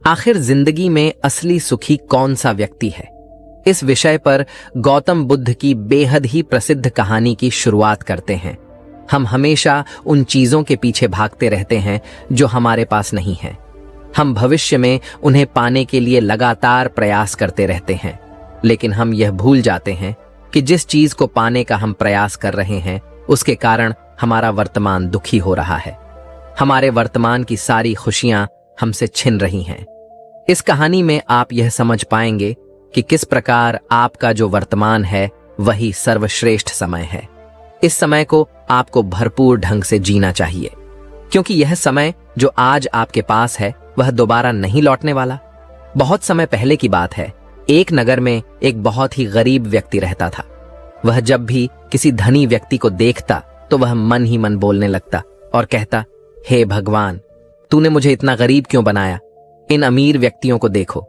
आखिर जिंदगी में असली सुखी कौन सा व्यक्ति है? इस विषय पर गौतम बुद्ध की बेहद ही प्रसिद्ध कहानी की शुरुआत करते हैं। हम हमेशा उन चीजों के पीछे भागते रहते हैं जो हमारे पास नहीं है। हम भविष्य में उन्हें पाने के लिए लगातार प्रयास करते रहते हैं, लेकिन हम यह भूल जाते हैं कि जिस चीज को पाने का हम प्रयास कर रहे हैं उसके कारण हमारा वर्तमान दुखी हो रहा है। हमारे वर्तमान की सारी खुशियां हमसे छिन रही हैं। इस कहानी में आप यह समझ पाएंगे कि किस प्रकार आपका जो वर्तमान है वही सर्वश्रेष्ठ समय है। इस समय को आपको भरपूर ढंग से जीना चाहिए, क्योंकि यह समय जो आज आपके पास है वह दोबारा नहीं लौटने वाला। बहुत समय पहले की बात है, एक नगर में एक बहुत ही गरीब व्यक्ति रहता था। वह जब भी किसी धनी व्यक्ति को देखता तो वह मन ही मन बोलने लगता और कहता, हे भगवान, तूने मुझे इतना गरीब क्यों बनाया? इन अमीर व्यक्तियों को देखो,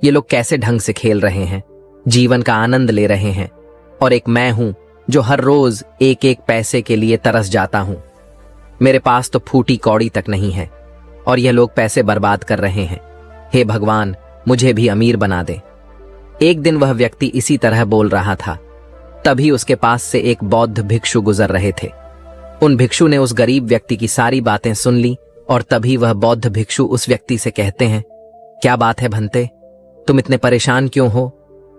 ये लोग कैसे ढंग से खेल रहे हैं, जीवन का आनंद ले रहे हैं, और एक मैं हूं जो हर रोज एक एक पैसे के लिए तरस जाता हूं। मेरे पास तो फूटी कौड़ी तक नहीं है और यह लोग पैसे बर्बाद कर रहे हैं। हे भगवान, मुझे भी अमीर बना दे। एक दिन वह व्यक्ति इसी तरह बोल रहा था, तभी उसके पास से एक बौद्ध भिक्षु गुजर रहे थे। उन भिक्षु ने उस गरीब व्यक्ति की सारी बातें सुन ली और तभी वह बौद्ध भिक्षु उस व्यक्ति से कहते हैं, क्या बात है भंते, तुम इतने परेशान क्यों हो?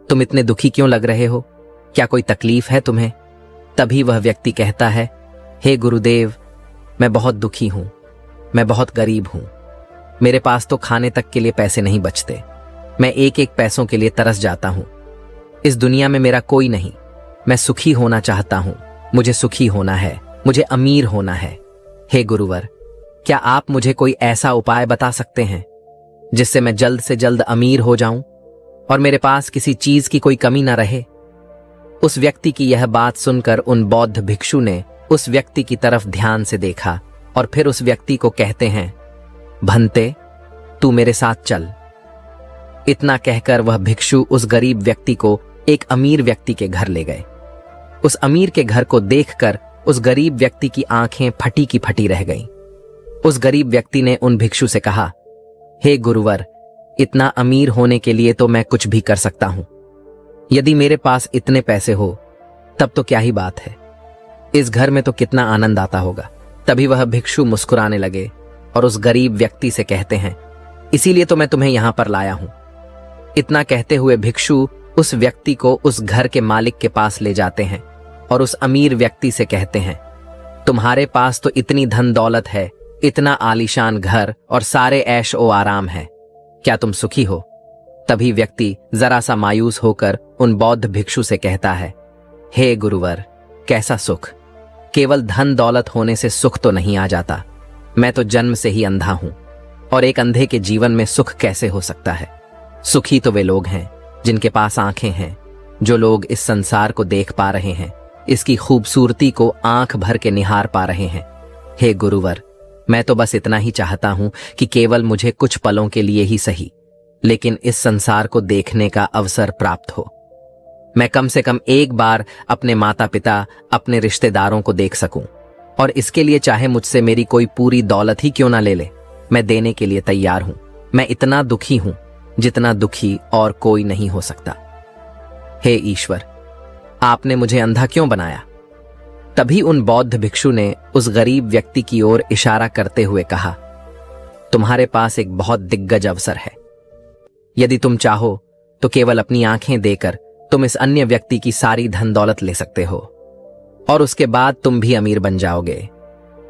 तुम इतने दुखी क्यों लग रहे हो? क्या कोई तकलीफ है तुम्हें? तभी वह व्यक्ति कहता है, हे गुरुदेव, मैं बहुत दुखी हूं, मैं बहुत गरीब हूं। मेरे पास तो खाने तक के लिए पैसे नहीं बचते। मैं एक एक पैसों के लिए तरस जाता हूं। इस दुनिया में मेरा कोई नहीं। मैं सुखी होना चाहता हूं। मुझे सुखी होना है, मुझे अमीर होना है। हे गुरुवर, क्या आप मुझे कोई ऐसा उपाय बता सकते हैं जिससे मैं जल्द से जल्द अमीर हो जाऊं और मेरे पास किसी चीज की कोई कमी ना रहे? उस व्यक्ति की यह बात सुनकर उन बौद्ध भिक्षु ने उस व्यक्ति की तरफ ध्यान से देखा और फिर उस व्यक्ति को कहते हैं, भंते, तू मेरे साथ चल। इतना कहकर वह भिक्षु उस गरीब व्यक्ति को एक अमीर व्यक्ति के घर ले गए। उस अमीर के घर को देखकर उस गरीब व्यक्ति की आंखें फटी की फटी रह गईं। उस गरीब व्यक्ति ने उन भिक्षु से कहा, हे गुरुवर, इतना अमीर होने के लिए तो मैं कुछ भी कर सकता हूं। यदि मेरे पास इतने पैसे हो तब तो क्या ही बात है, इस घर में तो कितना आनंद आता होगा। तभी वह भिक्षु मुस्कुराने लगे और उस गरीब व्यक्ति से कहते हैं, इसीलिए तो मैं तुम्हें यहां पर लाया हूं। इतना कहते हुए भिक्षु उस व्यक्ति को उस घर के मालिक के पास ले जाते हैं और उस अमीर व्यक्ति से कहते हैं, तुम्हारे पास तो इतनी धन दौलत है, इतना आलीशान घर और सारे ऐश ओ आराम है, क्या तुम सुखी हो? तभी व्यक्ति जरा सा मायूस होकर उन बौद्ध भिक्षु से कहता है, हे गुरुवर, कैसा सुख? केवल धन दौलत होने से सुख तो नहीं आ जाता। मैं तो जन्म से ही अंधा हूं और एक अंधे के जीवन में सुख कैसे हो सकता है? सुखी तो वे लोग हैं जिनके पास आंखें हैं, जो लोग इस संसार को देख पा रहे हैं, इसकी खूबसूरती को आंख भर के निहार पा रहे हैं। हे गुरुवर, मैं तो बस इतना ही चाहता हूं कि केवल मुझे कुछ पलों के लिए ही सही, लेकिन इस संसार को देखने का अवसर प्राप्त हो। मैं कम से कम एक बार अपने माता पिता, अपने रिश्तेदारों को देख सकूं, और इसके लिए चाहे मुझसे मेरी कोई पूरी दौलत ही क्यों ना ले ले, मैं देने के लिए तैयार हूं। मैं इतना दुखी हूं जितना दुखी और कोई नहीं हो सकता। हे ईश्वर, आपने मुझे अंधा क्यों बनाया? तभी उन बौद्ध भिक्षु ने उस गरीब व्यक्ति की ओर इशारा करते हुए कहा, तुम्हारे पास एक बहुत दिग्गज अवसर है। यदि तुम चाहो तो केवल अपनी आंखें देकर तुम इस अन्य व्यक्ति की सारी धन दौलत ले सकते हो और उसके बाद तुम भी अमीर बन जाओगे,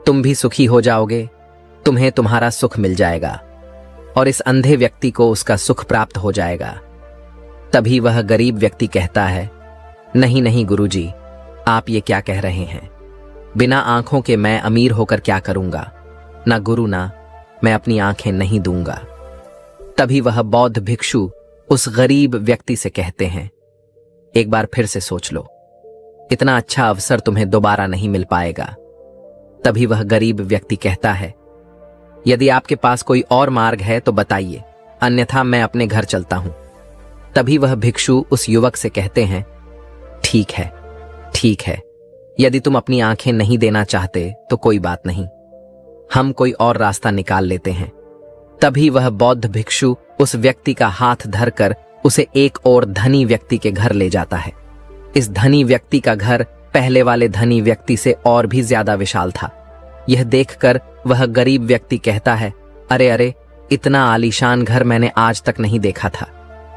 तुम भी सुखी हो जाओगे, तुम्हें तुम्हारा सुख मिल जाएगा और इस अंधे व्यक्ति को उसका सुख प्राप्त हो जाएगा। तभी वह गरीब व्यक्ति कहता है, नहीं नहीं गुरुजी, आप ये क्या कह रहे हैं? बिना आंखों के मैं अमीर होकर क्या करूंगा? ना गुरु, ना मैं अपनी आंखें नहीं दूंगा। तभी वह बौद्ध भिक्षु उस गरीब व्यक्ति से कहते हैं, एक बार फिर से सोच लो, इतना अच्छा अवसर तुम्हें दोबारा नहीं मिल पाएगा। तभी वह गरीब व्यक्ति कहता है, यदि आपके पास कोई और मार्ग है तो बताइए, अन्यथा मैं अपने घर चलता हूं। तभी वह भिक्षु उस युवक से कहते हैं, ठीक है, ठीक है, यदि तुम अपनी आंखें नहीं देना चाहते तो कोई बात नहीं, हम कोई और रास्ता निकाल लेते हैं, तभी वह बौद्ध भिक्षु उस व्यक्ति का हाथ धरकर उसे एक और धनी व्यक्ति के घर ले जाता है। इस धनी व्यक्ति का घर पहले वाले धनी व्यक्ति से और भी ज्यादा विशाल था। यह देखकर वह गरीब व्यक्ति कहता है, अरे अरे, इतना आलीशान घर मैंने आज तक नहीं देखा था।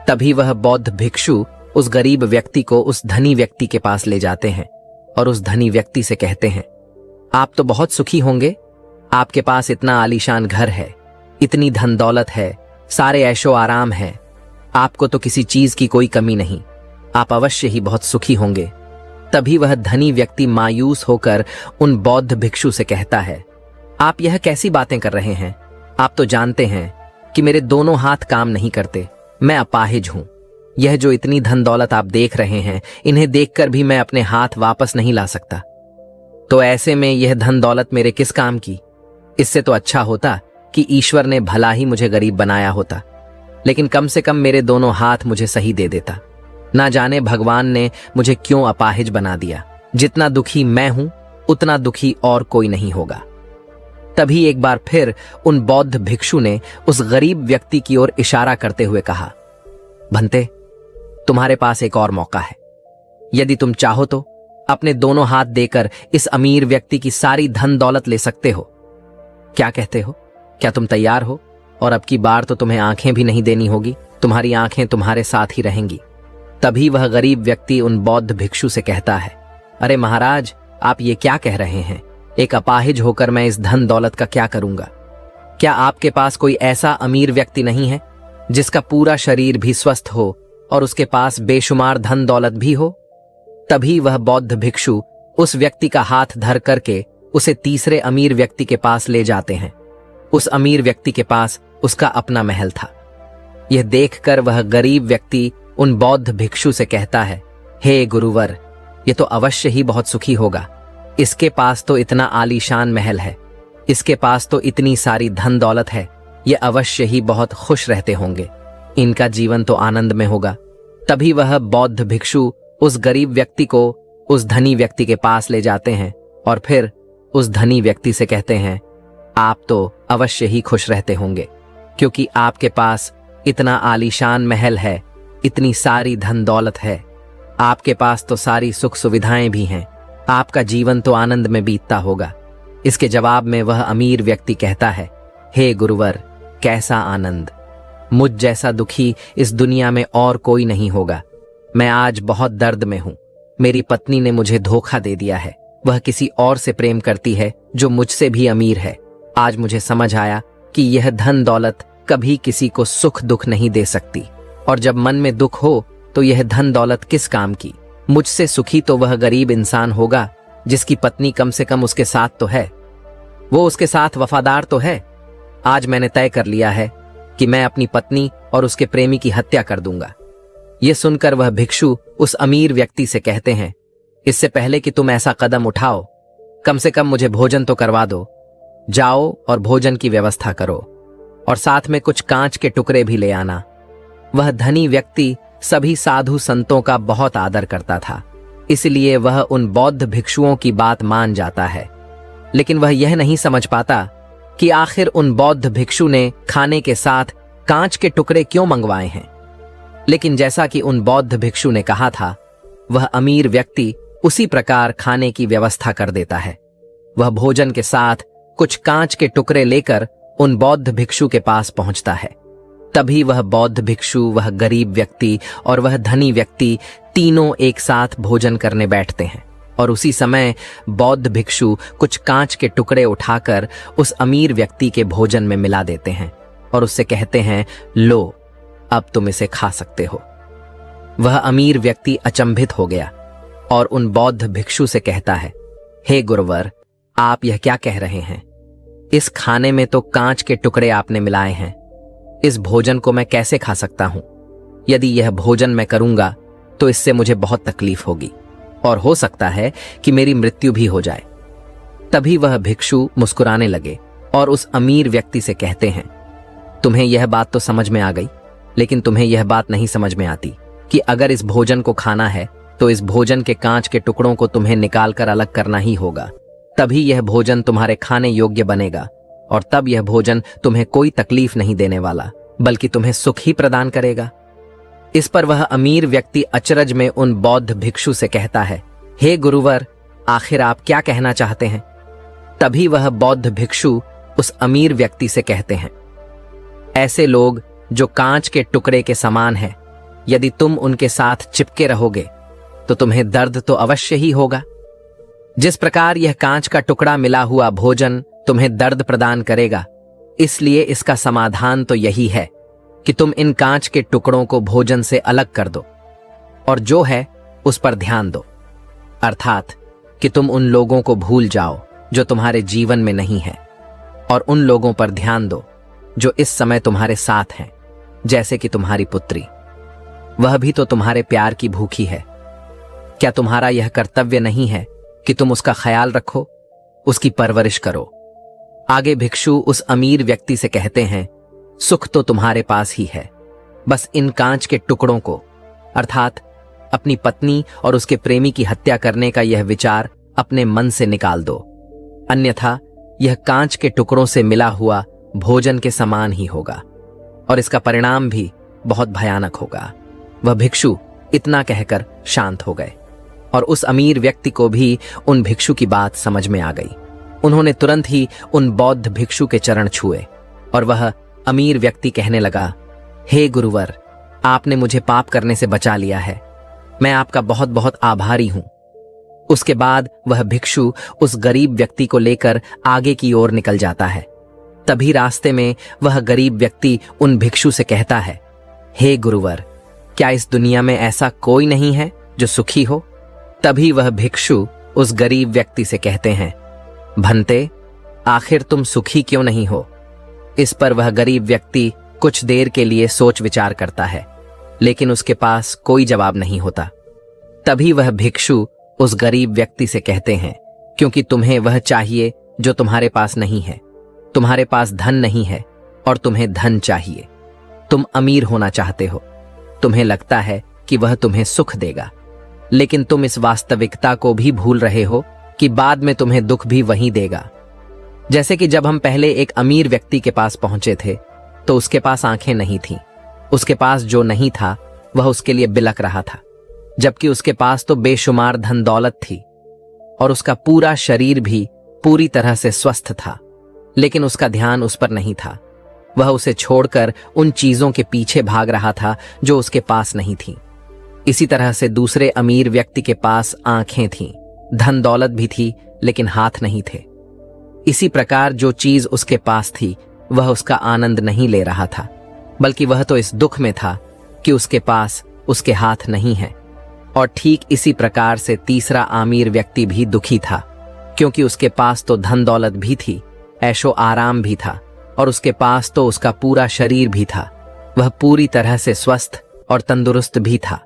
तभी वह बौद्ध भिक्षु उस गरीब व्यक्ति को उस धनी व्यक्ति के पास ले जाते हैं और उस धनी व्यक्ति से कहते हैं, आप तो बहुत सुखी होंगे, आपके पास इतना आलीशान घर है, इतनी धन दौलत है, सारे ऐशो आराम है, आपको तो किसी चीज की कोई कमी नहीं, आप अवश्य ही बहुत सुखी होंगे। तभी वह धनी व्यक्ति मायूस होकर उन बौद्ध भिक्षु से कहता है, आप यह कैसी बातें कर रहे हैं? आप तो जानते हैं कि मेरे दोनों हाथ काम नहीं करते, मैं अपाहिज हूं। यह जो इतनी धन दौलत आप देख रहे हैं, इन्हें देखकर भी मैं अपने हाथ वापस नहीं ला सकता। तो ऐसे में यह धन दौलत मेरे किस काम की? इससे तो अच्छा होता कि ईश्वर ने भला ही मुझे गरीब बनाया होता, लेकिन कम से कम मेरे दोनों हाथ मुझे सही दे देता। ना जाने भगवान ने मुझे क्यों अपाहिज बना दिया। जितना दुखी मैं हूं, उतना दुखी और कोई नहीं होगा। तभी एक बार फिर उन बौद्ध भिक्षु ने उस गरीब व्यक्ति की ओर इशारा करते हुए कहा, भंते, तुम्हारे पास एक और मौका है। यदि तुम चाहो तो अपने दोनों हाथ देकर इस अमीर व्यक्ति की सारी धन दौलत ले सकते हो। क्या कहते हो? क्या तुम तैयार हो? और अब की बार तो तुम्हें आंखें भी नहीं देनी होगी, तुम्हारी आंखें तुम्हारे साथ ही रहेंगी। तभी वह गरीब व्यक्ति उन बौद्ध भिक्षु से कहता है, अरे महाराज, आप ये क्या कह रहे हैं? एक अपाहिज होकर मैं इस धन दौलत का क्या करूंगा? क्या आपके पास कोई ऐसा अमीर व्यक्ति नहीं है जिसका पूरा शरीर भी स्वस्थ हो और उसके पास बेशुमार धन दौलत भी हो? तभी वह बौद्ध भिक्षु उस व्यक्ति का हाथ धर करके उसे तीसरे अमीर व्यक्ति के पास ले जाते हैं। उस अमीर व्यक्ति के पास उसका अपना महल था। यह देखकर वह गरीब व्यक्ति उन बौद्ध भिक्षु से कहता है, हे गुरुवर, ये तो अवश्य ही बहुत सुखी होगा। इसके पास तो इतना आलीशान महल है, इसके पास तो इतनी सारी धन दौलत है, ये अवश्य ही बहुत खुश रहते होंगे, इनका जीवन तो आनंद में होगा। तभी वह बौद्ध भिक्षु उस गरीब व्यक्ति को उस धनी व्यक्ति के पास ले जाते हैं और फिर उस धनी व्यक्ति से कहते हैं, आप तो अवश्य ही खुश रहते होंगे, क्योंकि आपके पास इतना आलीशान महल है, इतनी सारी धन दौलत है, आपके पास तो सारी सुख सुविधाएं भी हैं, आपका जीवन तो आनंद में बीतता होगा। इसके जवाब में वह अमीर व्यक्ति कहता है, हे गुरुवर, कैसा आनंद! मुझ जैसा दुखी इस दुनिया में और कोई नहीं होगा। मैं आज बहुत दर्द में हूं। मेरी पत्नी ने मुझे धोखा दे दिया है, वह किसी और से प्रेम करती है जो मुझसे भी अमीर है। आज मुझे समझ आया कि यह धन दौलत कभी किसी को सुख दुख नहीं दे सकती, और जब मन में दुख हो तो यह धन दौलत किस काम की। मुझसे सुखी तो वह गरीब इंसान होगा जिसकी पत्नी कम से कम उसके साथ तो है, वो उसके साथ वफादार तो है। आज मैंने तय कर लिया है कि मैं अपनी पत्नी और उसके प्रेमी की हत्या कर दूंगा। यह सुनकर वह भिक्षु उस अमीर व्यक्ति से कहते हैं, इससे पहले कि तुम ऐसा कदम उठाओ, कम से कम मुझे भोजन तो करवा दो। जाओ और भोजन की व्यवस्था करो और साथ में कुछ कांच के टुकड़े भी ले आना। वह धनी व्यक्ति सभी साधु संतों का बहुत आदर करता था, इसलिए वह उन बौद्ध भिक्षुओं की बात मान जाता है। लेकिन वह यह नहीं समझ पाता कि आखिर उन बौद्ध भिक्षु ने खाने के साथ कांच के टुकड़े क्यों मंगवाए हैं। लेकिन जैसा कि उन बौद्ध भिक्षु ने कहा था, वह अमीर व्यक्ति उसी प्रकार खाने की व्यवस्था कर देता है। वह भोजन के साथ कुछ कांच के टुकड़े लेकर उन बौद्ध भिक्षु के पास पहुंचता है। तभी वह बौद्ध भिक्षु, वह गरीब व्यक्ति और वह धनी व्यक्ति तीनों एक साथ भोजन करने बैठते हैं, और उसी समय बौद्ध भिक्षु कुछ कांच के टुकड़े उठाकर उस अमीर व्यक्ति के भोजन में मिला देते हैं और उससे कहते हैं, लो, अब तुम इसे खा सकते हो। वह अमीर व्यक्ति अचंभित हो गया और उन बौद्ध भिक्षु से कहता है, हे गुरुवर, आप यह क्या कह रहे हैं? इस खाने में तो कांच के टुकड़े आपने मिलाए हैं, इस भोजन को मैं कैसे खा सकता हूं? यदि यह भोजन मैं करूंगा तो इससे मुझे बहुत तकलीफ होगी और हो सकता है कि मेरी मृत्यु भी हो जाए। तभी वह भिक्षु मुस्कुराने लगे और उस अमीर व्यक्ति से कहते हैं, तुम्हें यह बात तो समझ में आ गई, लेकिन तुम्हें यह बात नहीं समझ में आती कि अगर इस भोजन को खाना है तो इस भोजन के कांच के टुकड़ों को तुम्हें निकालकर अलग करना ही होगा, तभी यह भोजन तुम्हारे खाने योग्य बनेगा और तब यह भोजन तुम्हें कोई तकलीफ नहीं देने वाला, बल्कि तुम्हें सुख ही प्रदान करेगा। इस पर वह अमीर व्यक्ति अचरज में उन बौद्ध भिक्षु से कहता है, हे गुरुवर, आखिर आप क्या कहना चाहते हैं? तभी वह बौद्ध भिक्षु उस अमीर व्यक्ति से कहते हैं, ऐसे लोग जो कांच के टुकड़े के समान हैं, यदि तुम उनके साथ चिपके रहोगे तो तुम्हें दर्द तो अवश्य ही होगा। जिस प्रकार यह कांच का टुकड़ा मिला हुआ भोजन तुम्हें दर्द प्रदान करेगा, इसलिए इसका समाधान तो यही है कि तुम इन कांच के टुकड़ों को भोजन से अलग कर दो और जो है उस पर ध्यान दो, अर्थात कि तुम उन लोगों को भूल जाओ जो तुम्हारे जीवन में नहीं है और उन लोगों पर ध्यान दो जो इस समय तुम्हारे साथ हैं, जैसे कि तुम्हारी पुत्री। वह भी तो तुम्हारे प्यार की भूखी है। क्या तुम्हारा यह कर्तव्य नहीं है कि तुम उसका ख्याल रखो, उसकी परवरिश करो? आगे भिक्षु उस अमीर व्यक्ति से कहते हैं, सुख तो तुम्हारे पास ही है, बस इन कांच के टुकड़ों को, अर्थात अपनी पत्नी और उसके प्रेमी की हत्या करने का यह विचार अपने मन से निकाल दो, अन्यथा यह कांच के टुकड़ों से मिला हुआ भोजन के समान ही होगा और इसका परिणाम भी बहुत भयानक होगा। वह भिक्षु इतना कहकर शांत हो गए और उस अमीर व्यक्ति को भी उन भिक्षु की बात समझ में आ गई। उन्होंने तुरंत ही उन बौद्ध भिक्षु के चरण छुए और वह अमीर व्यक्ति कहने लगा, हे गुरुवर, आपने मुझे पाप करने से बचा लिया है, मैं आपका बहुत बहुत आभारी हूं। उसके बाद वह भिक्षु उस गरीब व्यक्ति को लेकर आगे की ओर निकल जाता है। तभी रास्ते में वह गरीब व्यक्ति उन भिक्षु से कहता है, हे गुरुवर, क्या इस दुनिया में ऐसा कोई नहीं है जो सुखी हो? तभी वह भिक्षु उस गरीब व्यक्ति से कहते हैं, भंते, आखिर तुम सुखी क्यों नहीं हो? इस पर वह गरीब व्यक्ति कुछ देर के लिए सोच विचार करता है, लेकिन उसके पास कोई जवाब नहीं होता। तभी वह भिक्षु उस गरीब व्यक्ति से कहते हैं, क्योंकि तुम्हें वह चाहिए जो तुम्हारे पास नहीं है। तुम्हारे पास धन नहीं है और तुम्हें धन चाहिए। तुम अमीर होना चाहते हो। तुम्हें लगता है कि वह तुम्हें सुख देगा, लेकिन तुम इस वास्तविकता को भी भूल रहे हो कि बाद में तुम्हें दुख भी वही देगा। जैसे कि जब हम पहले एक अमीर व्यक्ति के पास पहुंचे थे तो उसके पास आंखें नहीं थीं। उसके पास जो नहीं था वह उसके लिए बिलक रहा था, जबकि उसके पास तो बेशुमार धन दौलत थी और उसका पूरा शरीर भी पूरी तरह से स्वस्थ था, लेकिन उसका ध्यान उस पर नहीं था। वह उसे छोड़कर उन चीजों के पीछे भाग रहा था जो उसके पास नहीं थीं। इसी तरह से दूसरे अमीर व्यक्ति के पास आंखें थीं, धन दौलत भी थी, लेकिन हाथ नहीं थे। इसी प्रकार जो चीज उसके पास थी वह उसका आनंद नहीं ले रहा था, बल्कि वह तो इस दुख में था कि उसके पास उसके हाथ नहीं है। और ठीक इसी प्रकार से तीसरा अमीर व्यक्ति भी दुखी था, क्योंकि उसके पास तो धन दौलत भी थी, ऐशो आराम भी था और उसके पास तो उसका पूरा शरीर भी था। वह पूरी तरह से स्वस्थ और तंदुरुस्त भी था,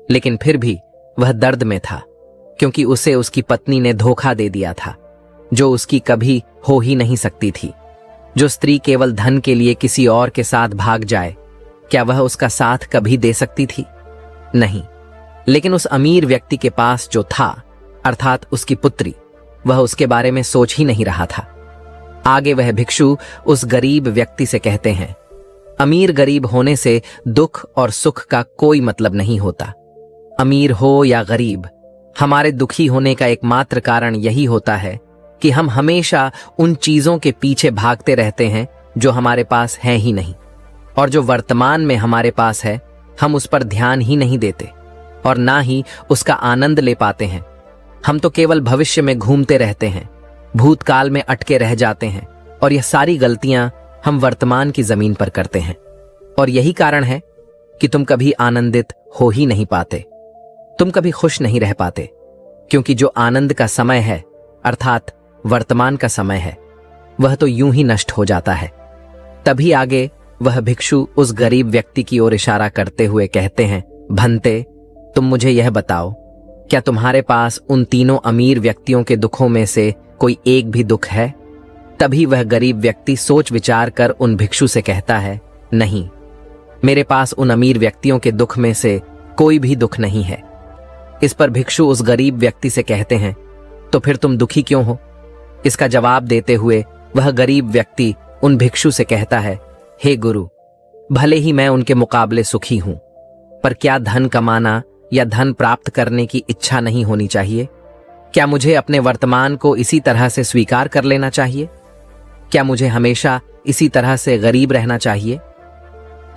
लेकिन फिर भी वह दर्द में था, क्योंकि उसे उसकी पत्नी ने धोखा दे दिया था, जो उसकी कभी हो ही नहीं सकती थी। जो स्त्री केवल धन के लिए किसी और के साथ भाग जाए, क्या वह उसका साथ कभी दे सकती थी? नहीं। लेकिन उस अमीर व्यक्ति के पास जो था, अर्थात उसकी पुत्री, वह उसके बारे में सोच ही नहीं रहा था। आगे वह भिक्षु उस गरीब व्यक्ति से कहते हैं, अमीर गरीब होने से दुख और सुख का कोई मतलब नहीं होता। अमीर हो या गरीब, हमारे दुखी होने का एकमात्र कारण यही होता है कि हम हमेशा उन चीजों के पीछे भागते रहते हैं जो हमारे पास है ही नहीं, और जो वर्तमान में हमारे पास है हम उस पर ध्यान ही नहीं देते और ना ही उसका आनंद ले पाते हैं। हम तो केवल भविष्य में घूमते रहते हैं, भूतकाल में अटके रह जाते हैं, और यह सारी गलतियां हम वर्तमान की जमीन पर करते हैं। और यही कारण है कि तुम कभी आनंदित हो ही नहीं पाते, तुम कभी खुश नहीं रह पाते, क्योंकि जो आनंद का समय है, अर्थात वर्तमान का समय है, वह तो यूं ही नष्ट हो जाता है। तभी आगे वह भिक्षु उस गरीब व्यक्ति की ओर इशारा करते हुए कहते हैं, भंते, तुम मुझे यह बताओ, क्या तुम्हारे पास उन तीनों अमीर व्यक्तियों के दुखों में से कोई एक भी दुख है? तभी वह गरीब व्यक्ति सोच विचार कर उन भिक्षु से कहता है, नहीं, मेरे पास उन अमीर व्यक्तियों के दुख में से कोई भी दुख नहीं है। इस पर भिक्षु उस गरीब व्यक्ति से कहते हैं, तो फिर तुम दुखी क्यों हो? इसका जवाब देते हुए वह गरीब व्यक्ति उन भिक्षु से कहता है, हे गुरु, भले ही मैं उनके मुकाबले सुखी हूं, पर क्या धन कमाना या धन प्राप्त करने की इच्छा नहीं होनी चाहिए? क्या मुझे अपने वर्तमान को इसी तरह से स्वीकार कर लेना चाहिए? क्या मुझे हमेशा इसी तरह से गरीब रहना चाहिए?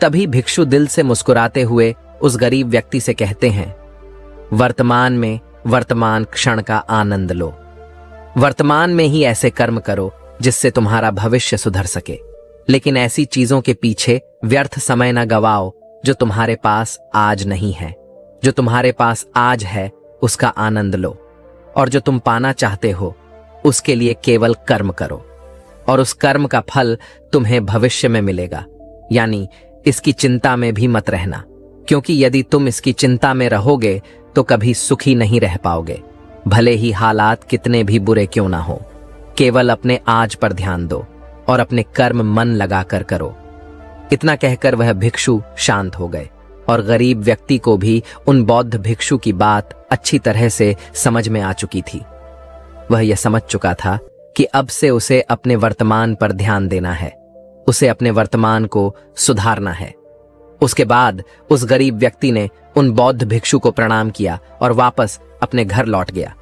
तभी भिक्षु दिल से मुस्कुराते हुए उस गरीब व्यक्ति से कहते हैं, वर्तमान में वर्तमान क्षण का आनंद लो। वर्तमान में ही ऐसे कर्म करो जिससे तुम्हारा भविष्य सुधर सके, लेकिन ऐसी चीजों के पीछे व्यर्थ समय न गवाओ जो तुम्हारे पास आज नहीं है। जो तुम्हारे पास आज है उसका आनंद लो, और जो तुम पाना चाहते हो उसके लिए केवल कर्म करो, और उस कर्म का फल तुम्हें भविष्य में मिलेगा। यानी इसकी चिंता में भी मत रहना, क्योंकि यदि तुम इसकी चिंता में रहोगे तो कभी सुखी नहीं रह पाओगे, भले ही हालात कितने भी बुरे क्यों ना हो। केवल अपने आज पर ध्यान दो और अपने कर्म मन लगाकर करो। इतना कहकर वह भिक्षु शांत हो गए, और गरीब व्यक्ति को भी उन बौद्ध भिक्षु की बात अच्छी तरह से समझ में आ चुकी थी। वह यह समझ चुका था कि अब से उसे अपने वर्तमान पर ध्यान देना है, उसे अपने वर्तमान को सुधारना है। उसके बाद उस गरीब व्यक्ति ने उन बौद्ध भिक्षु को प्रणाम किया और वापस अपने घर लौट गया।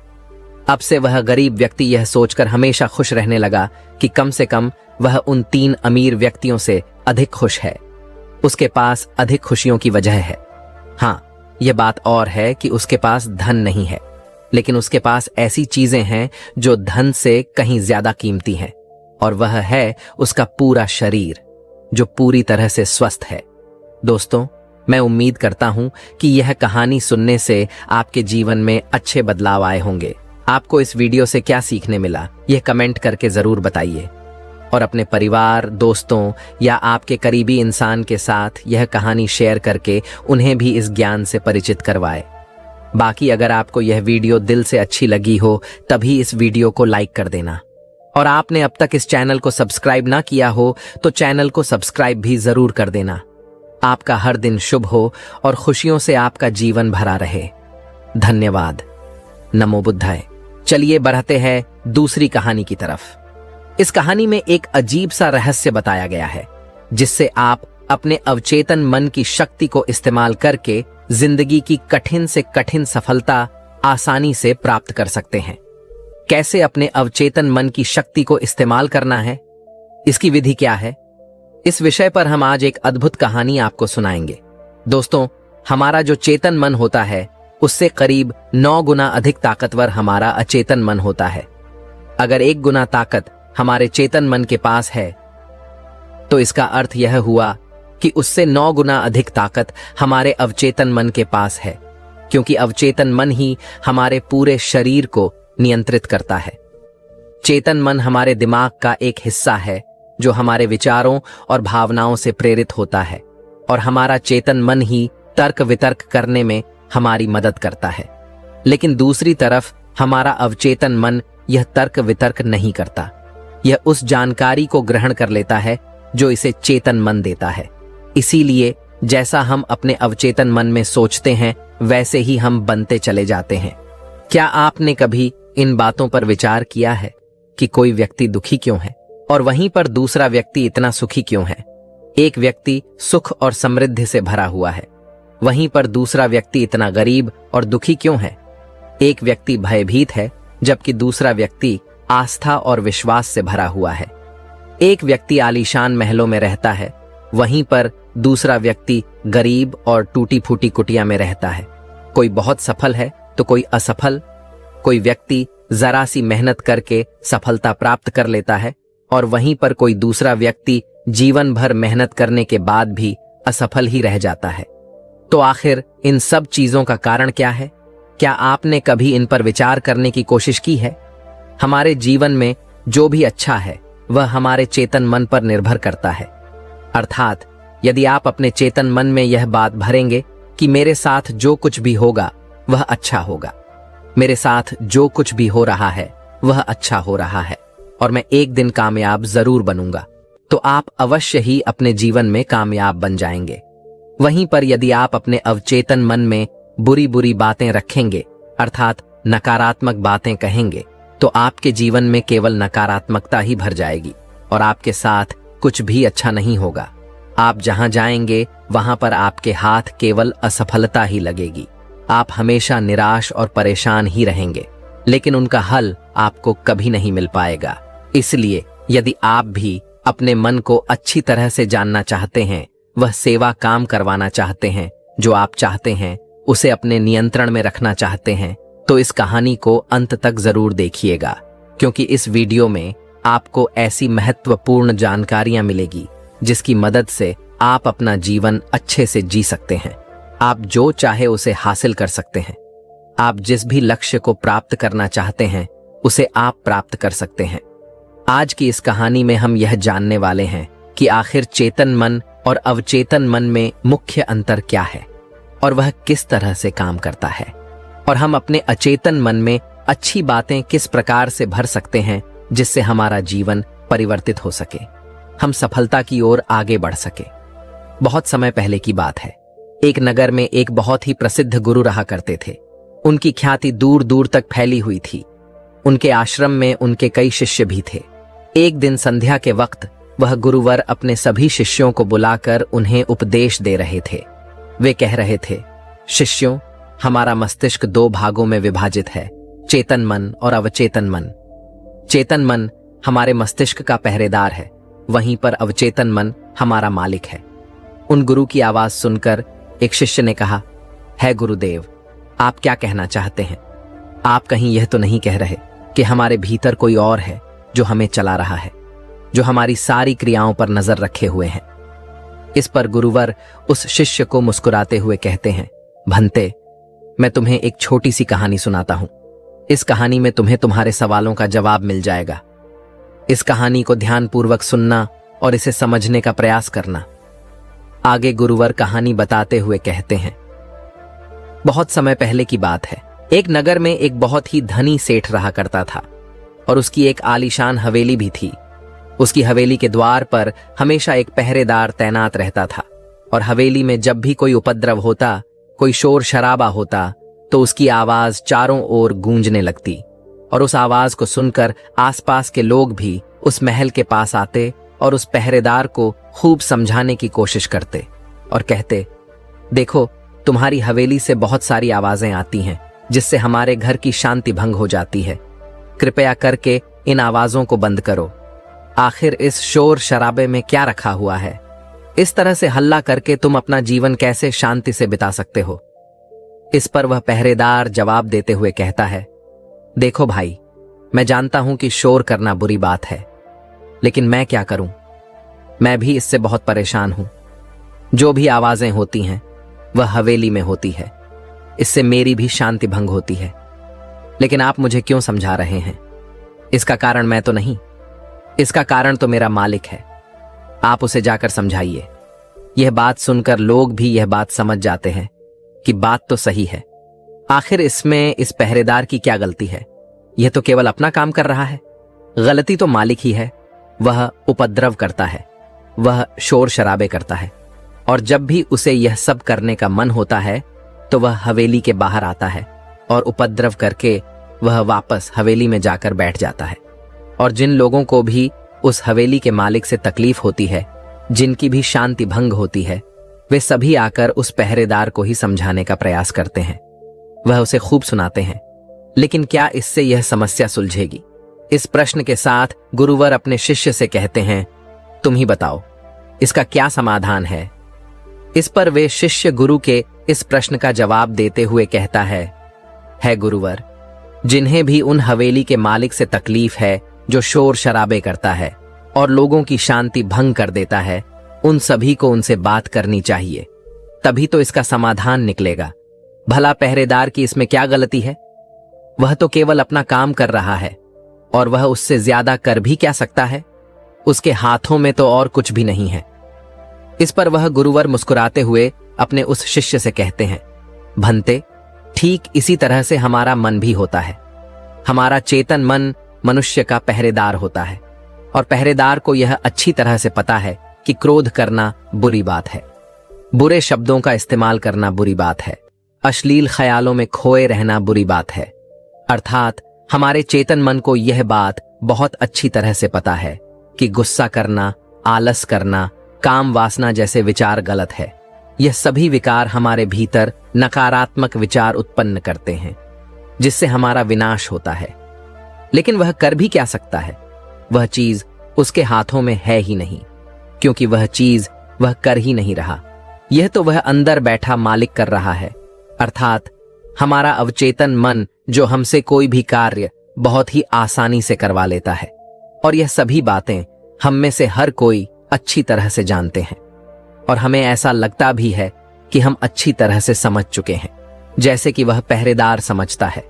अब से वह गरीब व्यक्ति यह सोचकर हमेशा खुश रहने लगा कि कम से कम वह उन 3 अमीर व्यक्तियों से अधिक खुश है। उसके पास अधिक खुशियों की वजह है। हाँ, यह बात और है कि उसके पास धन नहीं है, लेकिन उसके पास ऐसी चीजें हैं जो धन से कहीं ज्यादा कीमती हैं, और वह है उसका पूरा शरीर जो पूरी तरह से स्वस्थ है। दोस्तों, मैं उम्मीद करता हूं कि यह कहानी सुनने से आपके जीवन में अच्छे बदलाव आए होंगे। आपको इस वीडियो से क्या सीखने मिला, यह कमेंट करके जरूर बताइए, और अपने परिवार, दोस्तों या आपके करीबी इंसान के साथ यह कहानी शेयर करके उन्हें भी इस ज्ञान से परिचित करवाएं। बाकी अगर आपको यह वीडियो दिल से अच्छी लगी हो तभी इस वीडियो को लाइक कर देना, और आपने अब तक इस चैनल को सब्सक्राइब ना किया हो तो चैनल को सब्सक्राइब भी जरूर कर देना। आपका हर दिन शुभ हो और खुशियों से आपका जीवन भरा रहे। धन्यवाद। नमो बुद्धाय। चलिए बढ़ते हैं दूसरी कहानी की तरफ। इस कहानी में एक अजीब सा रहस्य बताया गया है, जिससे आप अपने अवचेतन मन की शक्ति को इस्तेमाल करके जिंदगी की कठिन से कठिन सफलता आसानी से प्राप्त कर सकते हैं। कैसे अपने अवचेतन मन की शक्ति को इस्तेमाल करना है, इसकी विधि क्या है, इस विषय पर हम आज एक अद्भुत कहानी आपको सुनाएंगे। दोस्तों, हमारा जो चेतन मन होता है उससे करीब 9 गुना अधिक ताकतवर हमारा अचेतन मन होता है। अगर 1 गुना ताकत हमारे चेतन मन के पास है तो इसका अर्थ यह हुआ कि उससे 9 गुना अधिक ताकत हमारे अवचेतन मन के पास है, क्योंकि अवचेतन मन ही हमारे पूरे शरीर को नियंत्रित करता है। चेतन मन हमारे दिमाग का एक हिस्सा है जो हमारे विचारों और भावनाओं से प्रेरित होता है, और हमारा चेतन मन ही तर्क वितर्क करने में हमारी मदद करता है। लेकिन दूसरी तरफ हमारा अवचेतन मन यह तर्क वितर्क नहीं करता, यह उस जानकारी को ग्रहण कर लेता है जो इसे चेतन मन देता है। इसीलिए जैसा हम अपने अवचेतन मन में सोचते हैं वैसे ही हम बनते चले जाते हैं। क्या आपने कभी इन बातों पर विचार किया है कि कोई व्यक्ति दुखी क्यों है और वहीं पर दूसरा व्यक्ति इतना सुखी क्यों है? एक व्यक्ति सुख और समृद्धि से भरा हुआ है, वहीं पर दूसरा व्यक्ति इतना गरीब और दुखी क्यों है? एक व्यक्ति भयभीत है जबकि दूसरा व्यक्ति आस्था और विश्वास से भरा हुआ है। एक व्यक्ति आलीशान महलों में रहता है, वहीं पर दूसरा व्यक्ति गरीब और टूटी फूटी कुटिया में रहता है। कोई बहुत सफल है तो कोई असफल। कोई व्यक्ति जरा सी मेहनत करके सफलता प्राप्त कर लेता है, और वहीं पर कोई दूसरा व्यक्ति जीवन भर मेहनत करने के बाद भी असफल ही रह जाता है। तो आखिर इन सब चीजों का कारण क्या है? क्या आपने कभी इन पर विचार करने की कोशिश की है? हमारे जीवन में जो भी अच्छा है वह हमारे चेतन मन पर निर्भर करता है। अर्थात यदि आप अपने चेतन मन में यह बात भरेंगे कि मेरे साथ जो कुछ भी होगा वह अच्छा होगा, मेरे साथ जो कुछ भी हो रहा है वह अच्छा हो रहा है, और मैं एक दिन कामयाब जरूर बनूंगा, तो आप अवश्य ही अपने जीवन में कामयाब बन जाएंगे। वहीं पर यदि आप अपने अवचेतन मन में बुरी बुरी बातें रखेंगे, अर्थात नकारात्मक बातें कहेंगे, तो आपके जीवन में केवल नकारात्मकता ही भर जाएगी और आपके साथ कुछ भी अच्छा नहीं होगा। आप जहां जाएंगे वहां पर आपके हाथ केवल असफलता ही लगेगी। आप हमेशा निराश और परेशान ही रहेंगे, लेकिन उनका हल आपको कभी नहीं मिल पाएगा। इसलिए यदि आप भी अपने मन को अच्छी तरह से जानना चाहते हैं, वह सेवा काम करवाना चाहते हैं जो आप चाहते हैं, उसे अपने नियंत्रण में रखना चाहते हैं, तो इस कहानी को अंत तक जरूर देखिएगा, क्योंकि इस वीडियो में आपको ऐसी महत्वपूर्ण जानकारियां मिलेगी जिसकी मदद से आप अपना जीवन अच्छे से जी सकते हैं। आप जो चाहे उसे हासिल कर सकते हैं। आप जिस भी लक्ष्य को प्राप्त करना चाहते हैं उसे आप प्राप्त कर सकते हैं। आज की इस कहानी में हम यह जानने वाले हैं कि आखिर चेतन मन और अवचेतन मन में मुख्य अंतर क्या है और वह किस तरह से काम करता है, और हम अपने अचेतन मन में अच्छी बातें किस प्रकार से भर सकते हैं जिससे हमारा जीवन परिवर्तित हो सके, हम सफलता की ओर आगे बढ़ सके। बहुत समय पहले की बात है। एक नगर में एक बहुत ही प्रसिद्ध गुरु रहा करते थे। उनकी ख्याति दूर दूर तक फैली हुई थी। उनके आश्रम में उनके कई शिष्य भी थे। एक दिन संध्या के वक्त वह गुरुवर अपने सभी शिष्यों को बुलाकर उन्हें उपदेश दे रहे थे। वे कह रहे थे, शिष्यों, हमारा मस्तिष्क दो भागों में विभाजित है, चेतन मन और अवचेतन मन। चेतन मन हमारे मस्तिष्क का पहरेदार है, वहीं पर अवचेतन मन हमारा मालिक है। उन गुरु की आवाज सुनकर एक शिष्य ने कहा, है गुरुदेव, आप क्या कहना चाहते हैं? आप कहीं यह तो नहीं कह रहे कि हमारे भीतर कोई और है जो हमें चला रहा है, जो हमारी सारी क्रियाओं पर नजर रखे हुए हैं? इस पर गुरुवर उस शिष्य को मुस्कुराते हुए कहते हैं, भंते, मैं तुम्हें एक छोटी सी कहानी सुनाता हूं। इस कहानी में तुम्हें तुम्हारे सवालों का जवाब मिल जाएगा। इस कहानी को ध्यानपूर्वक सुनना और इसे समझने का प्रयास करना। आगे गुरुवर कहानी बताते हुए कहते हैं, बहुत समय पहले की बात है। एक नगर में एक बहुत ही धनी सेठ रहा करता था और उसकी एक आलीशान हवेली भी थी। उसकी हवेली के द्वार पर हमेशा एक पहरेदार तैनात रहता था और हवेली में जब भी कोई उपद्रव होता, कोई शोर शराबा होता, तो उसकी आवाज चारों ओर गूंजने लगती और उस आवाज को सुनकर आसपास के लोग भी उस महल के पास आते और उस पहरेदार को खूब समझाने की कोशिश करते और कहते, देखो, तुम्हारी हवेली से बहुत सारी आवाजें आती हैं जिससे हमारे घर की शांति भंग हो जाती है। कृपया करके इन आवाजों को बंद करो। आखिर इस शोर शराबे में क्या रखा हुआ है? इस तरह से हल्ला करके तुम अपना जीवन कैसे शांति से बिता सकते हो? इस पर वह पहरेदार जवाब देते हुए कहता है, देखो भाई, मैं जानता हूं कि शोर करना बुरी बात है, लेकिन मैं क्या करूं? मैं भी इससे बहुत परेशान हूं। जो भी आवाजें होती हैं वह हवेली में होती है, इससे मेरी भी शांति भंग होती है। लेकिन आप मुझे क्यों समझा रहे हैं? इसका कारण मैं तो नहीं, इसका कारण तो मेरा मालिक है। आप उसे जाकर समझाइए। यह बात सुनकर लोग भी यह बात समझ जाते हैं कि बात तो सही है। आखिर इसमें इस पहरेदार की क्या गलती है? यह तो केवल अपना काम कर रहा है। गलती तो मालिक ही है। वह उपद्रव करता है, वह शोर शराबे करता है, और जब भी उसे यह सब करने का मन होता है तो वह हवेली के बाहर आता है और उपद्रव करके वह वापस हवेली में जाकर बैठ जाता है। और जिन लोगों को भी उस हवेली के मालिक से तकलीफ होती है, जिनकी भी शांति भंग होती है, वे सभी आकर उस पहरेदार को ही समझाने का प्रयास करते हैं। वह उसे खूब सुनाते हैं, लेकिन क्या इससे यह समस्या सुलझेगी? इस प्रश्न के साथ गुरुवर अपने शिष्य से कहते हैं, तुम ही बताओ, इसका क्या समाधान है? इस पर वे शिष्य गुरु के इस प्रश्न का जवाब देते हुए कहता है गुरुवर, जिन्हें भी उन हवेली के मालिक से तकलीफ है जो शोर शराबे करता है और लोगों की शांति भंग कर देता है, उन सभी को उनसे बात करनी चाहिए, तभी तो इसका समाधान निकलेगा। भला पहरेदार की इसमें क्या गलती है? वह तो केवल अपना काम कर रहा है और वह उससे ज्यादा कर भी क्या सकता है? उसके हाथों में तो और कुछ भी नहीं है। इस पर वह गुरुवर मुस्कुराते हुए अपने उस शिष्य से कहते हैं, भंते, ठीक इसी तरह से हमारा मन भी होता है। हमारा चेतन मन मनुष्य का पहरेदार होता है और पहरेदार को यह अच्छी तरह से पता है कि क्रोध करना बुरी बात है, बुरे शब्दों का इस्तेमाल करना बुरी बात है, अश्लील ख्यालों में खोए रहना बुरी बात है। अर्थात हमारे चेतन मन को यह बात बहुत अच्छी तरह से पता है कि गुस्सा करना, आलस करना, काम वासना जैसे विचार गलत है। यह सभी विकार हमारे भीतर नकारात्मक विचार उत्पन्न करते हैं, जिससे हमारा विनाश होता है। लेकिन वह कर भी क्या सकता है? वह चीज उसके हाथों में है ही नहीं, क्योंकि वह चीज वह कर ही नहीं रहा। यह तो वह अंदर बैठा मालिक कर रहा है, अर्थात हमारा अवचेतन मन, जो हमसे कोई भी कार्य बहुत ही आसानी से करवा लेता है। और यह सभी बातें हम में से हर कोई अच्छी तरह से जानते हैं, और हमें ऐसा लगता भी है कि हम अच्छी तरह से समझ चुके हैं, जैसे कि वह पहरेदार समझता है।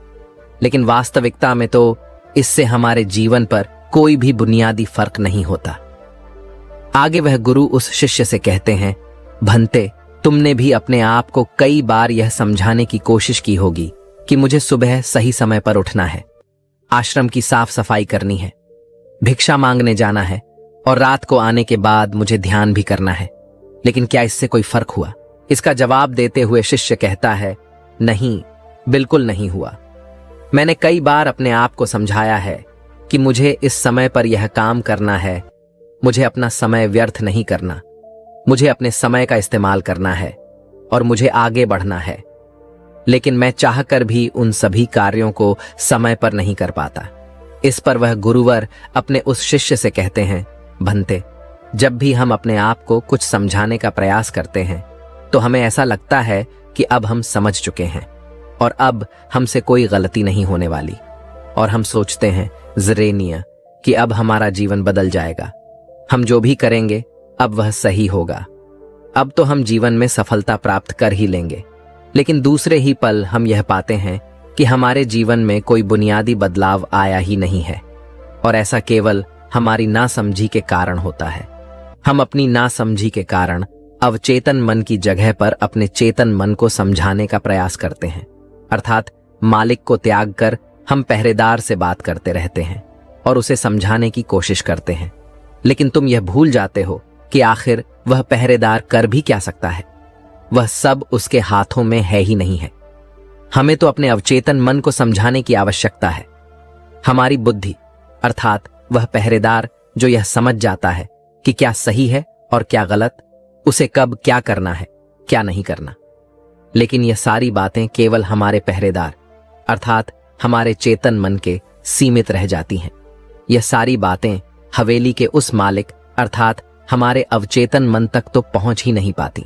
लेकिन वास्तविकता में तो इससे हमारे जीवन पर कोई भी बुनियादी फर्क नहीं होता। आगे वह गुरु उस शिष्य से कहते हैं, भंते, तुमने भी अपने आप को कई बार यह समझाने की कोशिश की होगी कि मुझे सुबह सही समय पर उठना है, आश्रम की साफ सफाई करनी है, भिक्षा मांगने जाना है, और रात को आने के बाद मुझे ध्यान भी करना है। लेकिन क्या इससे कोई फर्क हुआ? इसका जवाब देते हुए शिष्य कहता है, नहीं, बिल्कुल नहीं हुआ। मैंने कई बार अपने आप को समझाया है कि मुझे इस समय पर यह काम करना है, मुझे अपना समय व्यर्थ नहीं करना, मुझे अपने समय का इस्तेमाल करना है और मुझे आगे बढ़ना है। लेकिन मैं चाहकर भी उन सभी कार्यों को समय पर नहीं कर पाता। इस पर वह गुरुवर अपने उस शिष्य से कहते हैं, भंते, जब भी हम अपने आप को कुछ समझाने का प्रयास करते हैं तो हमें ऐसा लगता है कि अब हम समझ चुके हैं और अब हमसे कोई गलती नहीं होने वाली, और हम सोचते हैं ज़रेनिया कि अब हमारा जीवन बदल जाएगा, हम जो भी करेंगे अब वह सही होगा, अब तो हम जीवन में सफलता प्राप्त कर ही लेंगे। लेकिन दूसरे ही पल हम यह पाते हैं कि हमारे जीवन में कोई बुनियादी बदलाव आया ही नहीं है, और ऐसा केवल हमारी नासमझी के कारण होता है। हम अपनी नासमझी के कारण अवचेतन मन की जगह पर अपने चेतन मन को समझाने का प्रयास करते हैं, अर्थात मालिक को त्याग कर हम पहरेदार से बात करते रहते हैं और उसे समझाने की कोशिश करते हैं। लेकिन तुम यह भूल जाते हो कि आखिर वह पहरेदार कर भी क्या सकता है? वह सब उसके हाथों में है ही नहीं है। हमें तो अपने अवचेतन मन को समझाने की आवश्यकता है। हमारी बुद्धि, अर्थात वह पहरेदार जो यह समझ जाता है कि क्या सही है और क्या गलत, उसे कब क्या करना है, क्या नहीं करना। लेकिन यह सारी बातें केवल हमारे पहरेदार, अर्थात हमारे चेतन मन के सीमित रह जाती हैं। यह सारी बातें हवेली के उस मालिक, अर्थात हमारे अवचेतन मन तक तो पहुंच ही नहीं पाती,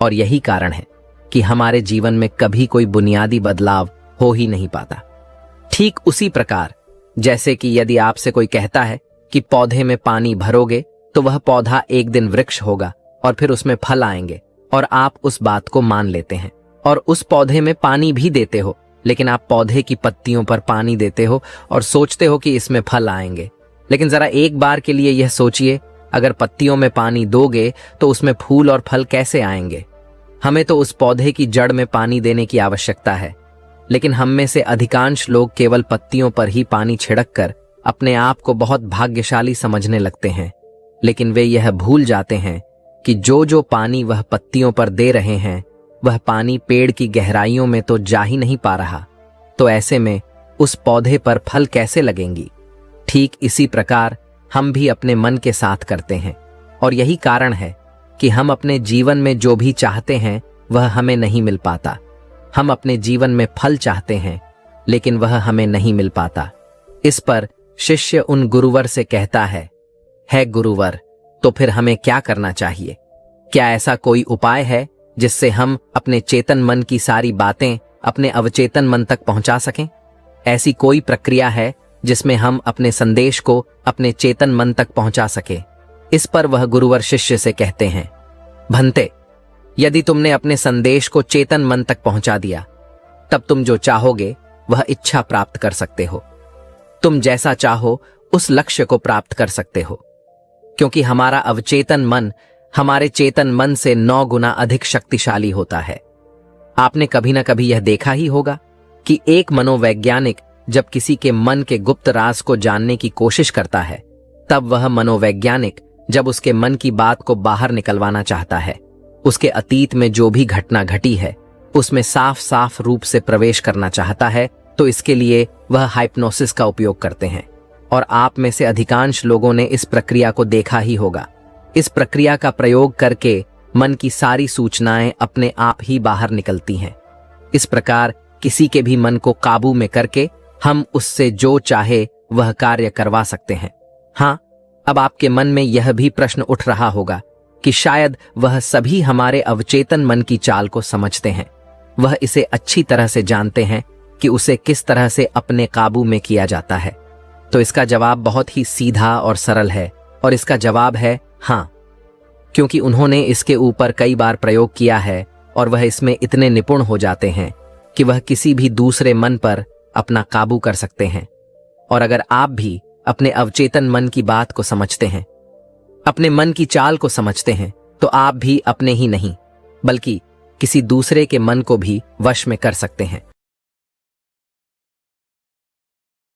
और यही कारण है कि हमारे जीवन में कभी कोई बुनियादी बदलाव हो ही नहीं पाता। ठीक उसी प्रकार जैसे कि यदि आपसे कोई कहता है कि पौधे में पानी भरोगे तो वह पौधा एक दिन वृक्ष होगा और फिर उसमें फल आएंगे, और आप उस बात को मान लेते हैं और उस पौधे में पानी भी देते हो, लेकिन आप पौधे की पत्तियों पर पानी देते हो और सोचते हो कि इसमें फल आएंगे। लेकिन जरा एक बार के लिए यह सोचिए, अगर पत्तियों में पानी दोगे तो उसमें फूल और फल कैसे आएंगे? हमें तो उस पौधे की जड़ में पानी देने की आवश्यकता है, लेकिन हम में से अधिकांश लोग केवल पत्तियों पर ही पानी छिड़क कर अपने आप को बहुत भाग्यशाली समझने लगते हैं। लेकिन वे यह भूल जाते हैं कि जो जो पानी वह पत्तियों पर दे रहे हैं, वह पानी पेड़ की गहराइयों में तो जा ही नहीं पा रहा, तो ऐसे में उस पौधे पर फल कैसे लगेंगी? ठीक इसी प्रकार हम भी अपने मन के साथ करते हैं, और यही कारण है कि हम अपने जीवन में जो भी चाहते हैं वह हमें नहीं मिल पाता। हम अपने जीवन में फल चाहते हैं, लेकिन वह हमें नहीं मिल पाता। इस पर शिष्य उन गुरुवर से कहता है गुरुवर, तो फिर हमें क्या करना चाहिए? क्या ऐसा कोई उपाय है जिससे हम अपने चेतन मन की सारी बातें अपने अवचेतन मन तक पहुंचा सकें? ऐसी कोई प्रक्रिया है जिसमें हम अपने संदेश को अपने चेतन मन तक पहुंचा सके? इस पर वह गुरुवर शिष्य से कहते हैं, भंते, यदि तुमने अपने संदेश को चेतन मन तक पहुंचा दिया, तब तुम जो चाहोगे वह इच्छा प्राप्त कर सकते हो। तुम जैसा चाहो उस लक्ष्य को प्राप्त कर सकते हो, क्योंकि हमारा अवचेतन मन हमारे चेतन मन से 9 गुना अधिक शक्तिशाली होता है। आपने कभी ना कभी यह देखा ही होगा कि एक मनोवैज्ञानिक जब किसी के मन के गुप्त राज को जानने की कोशिश करता है, तब वह मनोवैज्ञानिक जब उसके मन की बात को बाहर निकलवाना चाहता है, उसके अतीत में जो भी घटना घटी है उसमें साफ साफ रूप से प्रवेश करना चाहता है तो इसके लिए वह हाइप्नोसिस का उपयोग करते हैं। और आप में से अधिकांश लोगों ने इस प्रक्रिया को देखा ही होगा। इस प्रक्रिया का प्रयोग करके मन की सारी सूचनाएं अपने आप ही बाहर निकलती हैं। इस प्रकार किसी के भी मन को काबू में करके हम उससे जो चाहे वह कार्य करवा सकते हैं। हाँ, अब आपके मन में यह भी प्रश्न उठ रहा होगा कि शायद वह सभी हमारे अवचेतन मन की चाल को समझते हैं। वह इसे अच्छी तरह से जानते हैं कि उसे किस तरह से अपने काबू में किया जाता है। तो इसका जवाब बहुत ही सीधा और सरल है, और इसका जवाब है हाँ, क्योंकि उन्होंने इसके ऊपर कई बार प्रयोग किया है और वह इसमें इतने निपुण हो जाते हैं कि वह किसी भी दूसरे मन पर अपना काबू कर सकते हैं। और अगर आप भी अपने अवचेतन मन की बात को समझते हैं, अपने मन की चाल को समझते हैं, तो आप भी अपने ही नहीं बल्कि किसी दूसरे के मन को भी वश में कर सकते हैं।